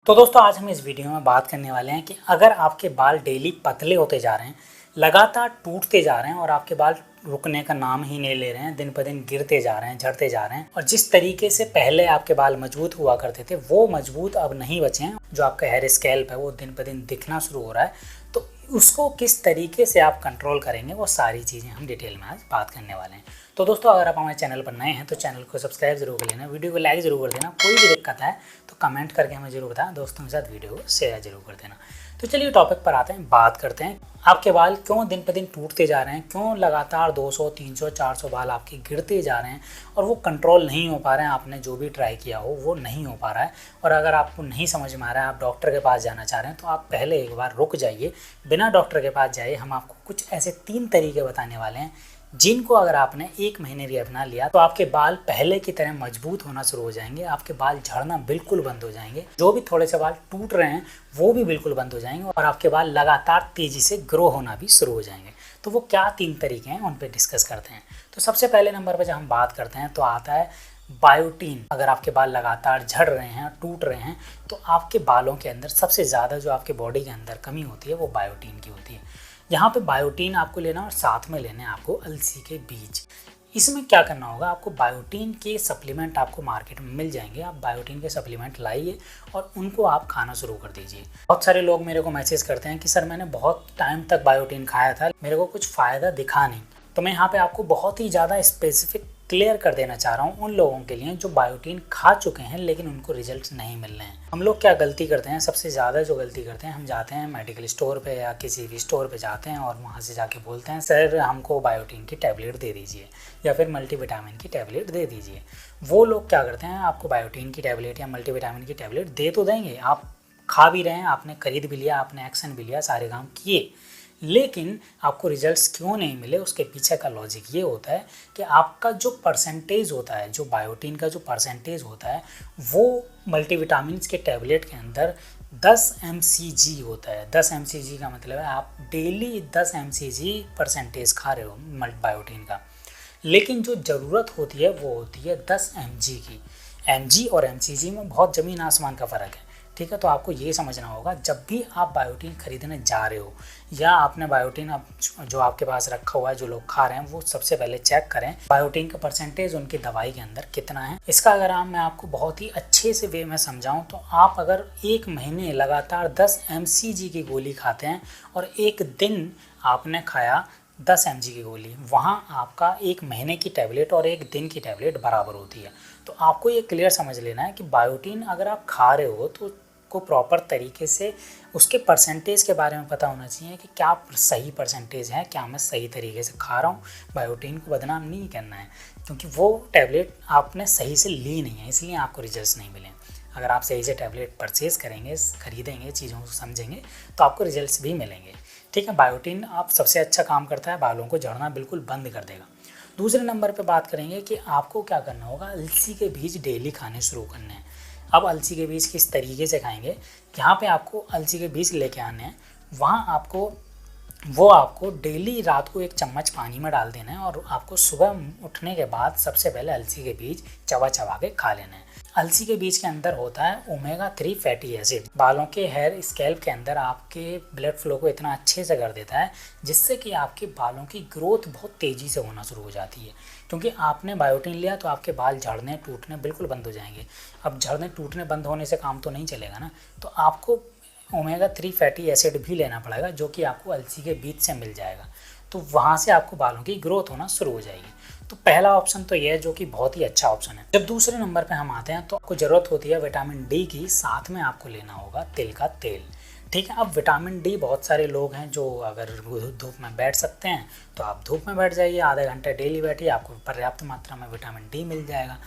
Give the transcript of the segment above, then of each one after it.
तो दोस्तों आज हम इस वीडियो में बात करने वाले हैं कि अगर आपके बाल डेली पतले होते जा रहे हैं, लगातार टूटते जा रहे हैं और आपके बाल रुकने का नाम ही नहीं ले रहे हैं, दिन पर दिन गिरते जा रहे हैं, झड़ते जा रहे हैं और जिस तरीके से पहले आपके बाल मजबूत हुआ करते थे वो मजबूत अब नहीं बचे हैं, जो आपका हेयर स्कैल्प है वो दिन पर दिन दिखना शुरू हो रहा है, तो उसको किस तरीके से आप कंट्रोल करेंगे वो सारी चीज़ें हम डिटेल में आज बात करने वाले हैं। तो दोस्तों अगर आप हमारे चैनल पर नए हैं तो चैनल को सब्सक्राइब जरूर कर लेना, वीडियो को लाइक जरूर कर देना, कोई भी दिक्कत है तो कमेंट करके हमें जरूर बताएं, दोस्तों के साथ वीडियो को शेयर जरूर कर देना। तो चलिए टॉपिक पर आते हैं, बात करते हैं आपके बाल क्यों दिन पर दिन टूटते जा रहे हैं, क्यों लगातार 200, 300, 400 बाल आपके गिरते जा रहे हैं और वो कंट्रोल नहीं हो पा रहे हैं। आपने जो भी ट्राई किया हो वो नहीं हो पा रहा है और अगर आपको नहीं समझ में आ रहा है, आप डॉक्टर के पास जाना चाह रहे हैं तो आप पहले एक बार रुक जाइए, बिना डॉक्टर के पास जाइए। हम आपको कुछ ऐसे 3 तरीके बताने वाले हैं जिनको अगर आपने 1 महीने भी अपना लिया तो आपके बाल पहले की तरह मजबूत होना शुरू हो जाएंगे, आपके बाल झड़ना बिल्कुल बंद हो जाएंगे, जो भी थोड़े से बाल टूट रहे हैं वो भी बिल्कुल बंद हो जाएंगे और आपके बाल लगातार तेजी से ग्रो होना भी शुरू हो जाएंगे। तो वो क्या 3 तरीके हैं उन पर डिस्कस करते हैं। तो सबसे पहले नंबर पर जब हम बात करते हैं तो आता है बायोटीन। अगर आपके बाल लगातार झड़ रहे हैं, टूट रहे हैं, तो आपके बालों के अंदर सबसे ज़्यादा जो आपके बॉडी के अंदर कमी होती है वो बायोटीन की होती है। यहाँ पे बायोटीन आपको लेना और साथ में लेने आपको अलसी के बीज। इसमें क्या करना होगा, आपको बायोटीन के सप्लीमेंट आपको मार्केट में मिल जाएंगे, आप बायोटीन के सप्लीमेंट लाइए और उनको आप खाना शुरू कर दीजिए। बहुत सारे लोग मेरे को मैसेज करते हैं कि सर मैंने बहुत टाइम तक बायोटीन खाया था, मेरे को कुछ फ़ायदा दिखा नहीं। तो मैं यहाँ पे आपको बहुत ही ज़्यादा स्पेसिफिक क्लियर कर देना चाह रहा हूँ उन लोगों के लिए जो बायोटीन खा चुके हैं लेकिन उनको रिजल्ट्स नहीं मिल रहे हैं। हम लोग क्या गलती करते हैं, सबसे ज़्यादा जो गलती करते हैं, हम जाते हैं मेडिकल स्टोर पे या किसी भी स्टोर पे जाते हैं और वहाँ से जाके बोलते हैं सर हमको बायोटीन की टैबलेट दे दीजिए या फिर मल्टीविटामिन की टैबलेट दे दीजिए। वो लोग क्या करते हैं, आपको बायोटीन की टैबलेट या मल्टीविटामिन की टैबलेट दे तो देंगे, आप खा भी रहे हैं, आपने खरीद भी लिया, आपने एक्शन भी लिया, सारे काम किए, लेकिन आपको रिजल्ट्स क्यों नहीं मिले, उसके पीछे का लॉजिक ये होता है कि आपका जो परसेंटेज होता है, जो बायोटीन का जो परसेंटेज होता है वो मल्टीविटामिन्स के टैबलेट के अंदर 10 mcg होता है। 10 mcg का मतलब है आप डेली 10 mcg परसेंटेज खा रहे हो बायोटीन का, लेकिन जो ज़रूरत होती है वो होती है 10 mg की। mg और mcg में बहुत ज़मीन आसमान का फ़र्क है, ठीक है। तो आपको ये समझना होगा जब भी आप बायोटीन खरीदने जा रहे हो या आपने बायोटीन अब जो आपके पास रखा हुआ है, जो लोग खा रहे हैं, वो सबसे पहले चेक करें बायोटीन का परसेंटेज उनकी दवाई के अंदर कितना है। इसका अगर मैं आपको बहुत ही अच्छे से वे में समझाऊं तो आप अगर 1 महीने लगातार 10 mcg की गोली खाते हैं और एक दिन आपने खाया 10 mg की गोली, वहाँ आपका 1 महीने की टैबलेट और 1 दिन की टैबलेट बराबर होती है। तो आपको ये क्लियर समझ लेना है कि बायोटीन अगर आप खा रहे हो तो को प्रॉपर तरीके से उसके परसेंटेज के बारे में पता होना चाहिए कि क्या सही परसेंटेज है, क्या मैं सही तरीके से खा रहा हूँ। बायोटीन को बदनाम नहीं करना है क्योंकि वो टैबलेट आपने सही से ली नहीं है, इसलिए आपको रिजल्ट्स नहीं मिले। अगर आप सही से टैबलेट परचेज़ करेंगे, खरीदेंगे, चीज़ों को समझेंगे तो आपको रिजल्ट्स भी मिलेंगे, ठीक है। बायोटीन आप सबसे अच्छा काम करता है, बालों को झड़ना बिल्कुल बंद कर देगा। दूसरे नंबर पे बात करेंगे कि आपको क्या करना होगा, अलसी के बीज डेली खाने शुरू करने हैं। अब अलसी के बीज किस तरीके से खाएंगे, यहाँ पे आपको अलसी के बीज लेके आने हैं, वहाँ आपको डेली रात को 1 चम्मच पानी में डाल देना है और आपको सुबह उठने के बाद सबसे पहले अलसी के बीज चबा चबा के खा लेना है। अलसी के बीज के अंदर होता है ओमेगा 3 फैटी एसिड, बालों के हेयर स्कैल्प के अंदर आपके ब्लड फ्लो को इतना अच्छे से कर देता है जिससे कि आपके बालों की ग्रोथ बहुत तेज़ी से होना शुरू हो जाती है। क्योंकि आपने बायोटीन लिया तो आपके बाल झड़ने टूटने बिल्कुल बंद हो जाएंगे। अब झड़ने टूटने बंद होने से काम तो नहीं चलेगा ना, तो आपको ओमेगा 3 फैटी एसिड भी लेना पड़ेगा जो कि आपको अलसी के बीज से मिल जाएगा, तो वहाँ से आपको बालों की ग्रोथ होना शुरू हो जाएगी। तो पहला ऑप्शन तो ये है जो कि बहुत ही अच्छा ऑप्शन है। जब दूसरे नंबर पे हम आते हैं तो आपको ज़रूरत होती है विटामिन डी की, साथ में आपको लेना होगा तिल का तेल, ठीक है। अब विटामिन डी बहुत सारे लोग हैं जो अगर धूप में बैठ सकते हैं तो आप धूप में बैठ जाइए, आधे घंटे डेली बैठिए, आपको पर्याप्त मात्रा में विटामिन डी मिल जाएगा।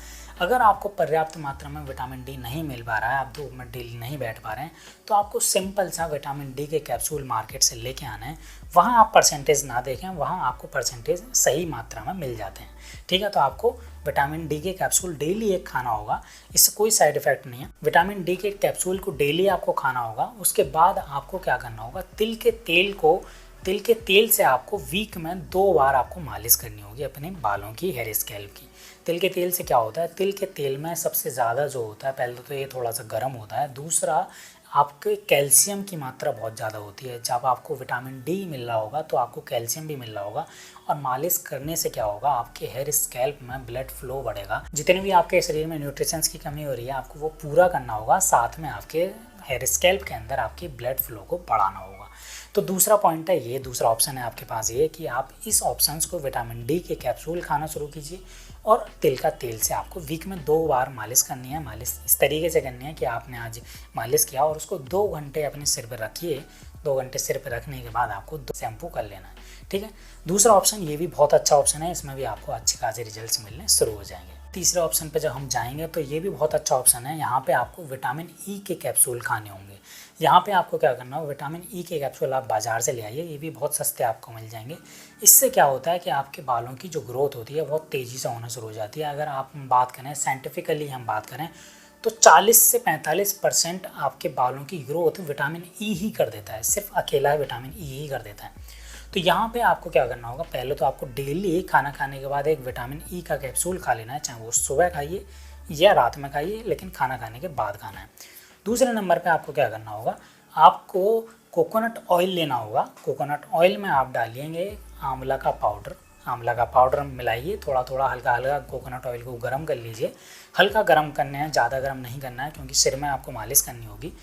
अगर आपको पर्याप्त मात्रा में विटामिन डी नहीं मिल पा रहा है, आप धूप में डेली नहीं बैठ पा रहे हैं, तो आपको सिंपल सा विटामिन डी के कैप्सूल मार्केट से लेके आना है। वहाँ आप परसेंटेज ना देखें, वहाँ आपको परसेंटेज सही मात्रा में मिल जाते हैं, ठीक है। तो आपको विटामिन डी के कैप्सूल डेली 1 खाना होगा, इससे कोई साइड इफेक्ट नहीं है। विटामिन डी के कैप्सूल को डेली आपको खाना होगा। उसके बाद आपको क्या करना होगा, तिल के तेल से आपको वीक में 2 बार आपको मालिश करनी होगी अपने बालों की, हेयर स्कैल्प की, तिल के तेल से क्या होता है, तिल के तेल में सबसे ज़्यादा जो होता है, पहले तो ये थोड़ा सा गर्म होता है, दूसरा आपके कैल्शियम की मात्रा बहुत ज़्यादा होती है। जब आपको विटामिन डी मिल रहा होगा तो आपको कैल्शियम भी मिल रहा होगा। और मालिश करने से क्या होगा, आपके हेयर स्कैल्प में ब्लड फ्लो बढ़ेगा। जितने भी आपके शरीर में न्यूट्रिशंस की कमी हो रही है आपको वो पूरा करना होगा, साथ में आपके हेयर स्कैल्प के अंदर आपकी ब्लड फ्लो को बढ़ाना होगा। तो दूसरा पॉइंट है ये, दूसरा ऑप्शन है आपके पास ये कि आप इस ऑप्शंस को विटामिन डी के कैप्सूल खाना शुरू कीजिए। और तिल का तेल से आपको वीक में 2 बार मालिश करनी है। मालिश इस तरीके से करनी है कि आपने आज मालिश किया और उसको 2 घंटे अपने सिर पर रखिए। 2 घंटे सिर पर रखने के बाद आपको शैम्पू कर लेना है, ठीक है। दूसरा ऑप्शन ये भी बहुत अच्छा ऑप्शन है, इसमें भी आपको अच्छे खासे रिजल्ट्स मिलने शुरू हो जाएंगे। तीसरे ऑप्शन पे जब हम जाएंगे तो ये भी बहुत अच्छा ऑप्शन है। यहाँ पे आपको विटामिन ई के कैप्सूल खाने होंगे। यहाँ पे आपको क्या करना हो, विटामिन ई के कैप्सूल आप बाज़ार से ले आइए, ये भी बहुत सस्ते आपको मिल जाएंगे। इससे क्या होता है कि आपके बालों की जो ग्रोथ होती है बहुत तेज़ी से होना शुरू हो जाती है। अगर आप बात करें साइंटिफिकली, हम बात करें तो 40 से 45% आपके बालों की ग्रोथ विटामिन ई ही कर देता है, सिर्फ अकेला विटामिन ई ही कर देता है। तो यहाँ पे आपको क्या करना होगा, पहले तो आपको डेली खाना खाने के बाद एक विटामिन ई का कैप्सूल खा लेना है, चाहे वो सुबह खाइए या रात में खाइए, लेकिन खाना खाने के बाद खाना है। दूसरे नंबर पे आपको क्या करना होगा, आपको कोकोनट ऑयल लेना होगा। कोकोनट ऑयल में आप डालिएंगे आंवला का पाउडर। आंवला का पाउडर मिलाइए, थोड़ा थोड़ा हल्का हल्का कोकोनट ऑयल को गर्म कर लीजिए। हल्का गर्म करना है, ज़्यादा गर्म नहीं करना है, क्योंकि सिर में आपको मालिश करनी होगी।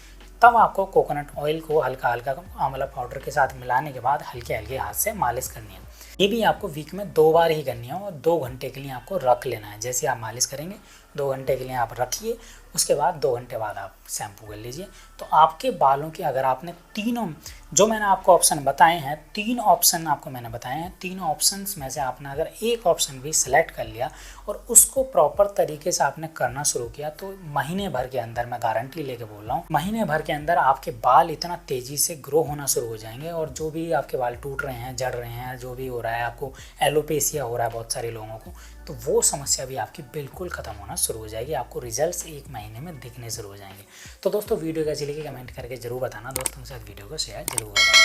तब आपको कोकोनट ऑयल को हल्का हल्का आंवला पाउडर के साथ मिलाने के बाद हल्के हल्के हाथ से मालिश करनी है। ये भी आपको वीक में 2 बार ही करनी है और 2 घंटे के लिए आपको रख लेना है। जैसे आप मालिश करेंगे 2 घंटे के लिए आप रखिए, उसके बाद 2 घंटे बाद आप शैम्पू कर लीजिए। तो आपके बालों के, अगर आपने तीनों जो मैंने आपको ऑप्शन बताए हैं, 3 ऑप्शन आपको मैंने बताए हैं, 3 ऑप्शंस में से आपने अगर एक ऑप्शन भी सिलेक्ट कर लिया और उसको प्रॉपर तरीके से आपने करना शुरू किया तो महीने भर के अंदर, मैं गारंटी लेके बोल रहा हूँ, महीने भर के अंदर आपके बाल इतना तेज़ी से ग्रो होना शुरू हो जाएंगे। और जो भी आपके बाल टूट रहे हैं, झड़ रहे हैं, जो भी हो रहा है, आपको एलोपेशिया हो रहा है बहुत सारे लोगों को, तो वो समस्या भी आपकी बिल्कुल ख़त्म होना शुरू हो जाएगी। आपको रिजल्ट्स 1 महीने में दिखने शुरू हो जाएंगे। तो दोस्तों वीडियो कैसी लगी कमेंट करके जरूर बताना, दोस्तों के साथ वीडियो को शेयर जरूर करना।